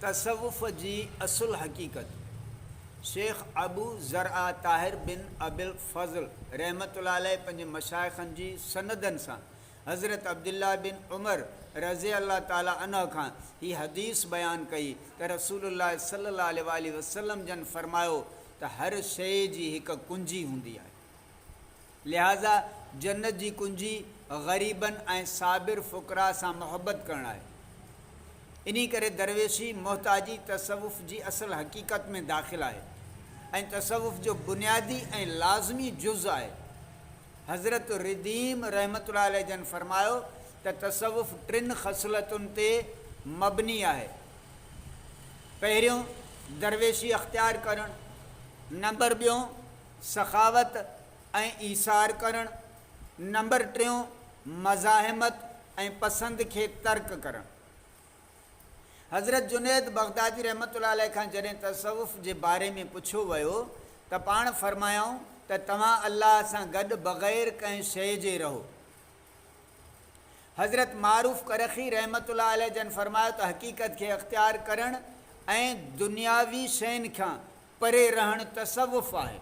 तसव्वुफ़ जी असुल हक़ीक़त। शेख अबू ज़रआ ताहिर बिन अबिल फ़ज़ल रहमतुल्लाह अलैह पंहिंजे मशाइख़नि जी सनदनि सां हज़रत अब्दुल्लाह बिन उमर रज़ी अल्लाह ताला अन्हु खां हीअ हदीस बयानु कई त रसूलुल्लाह सल्लल्लाहु अलैहि वसल्लम जन फ़रमायो त हर शइ जी हिकु कुंजी हूंदी आहे, लिहाज़ा जन्नत जी कुंजी ग़रीबनि ऐं साबिर फ़ुक़रा सां मुहबत करणु आहे। इन्ही करे दरवेशी मोहताजी तसव्वुफ़ जी असल हक़ीक़त में दाख़िल आहे ऐं तसव्वुफ़ जो बुनियादी ऐं लाज़मी जुज़ आहे। हज़रत रिदीम रहमतुल्लाह अलैह जन फ़रमायो त तसव्वुफ़ टिनि ख़सलतुनि ते मबनी आहे। पहिरियों दरवेशी अख़्तियार करणु, नंबर ॿियों सखावत ऐं ईसार करणु, नंबर टियों मज़ाहिमत ऐं पसंदि खे तर्क करणु। हज़रत जुनैद बग़दादी रहमतुल्लाह अलैह खां जॾहिं तसव्वुफ़ जे बारे में पुछियो वियो त पाण फ़रमायाऊं त तव्हां अल्लाह सां गॾु बग़ैर कंहिं शइ जे रहो। हज़रत मारूफ़ करख़ी रहमतुल्लाह अलैह जन फ़रमायो त हक़ीक़त खे अख़्तियार करणु ऐं दुनियावी शयुनि खां परे रहणु तसव्वुफ़ आहे।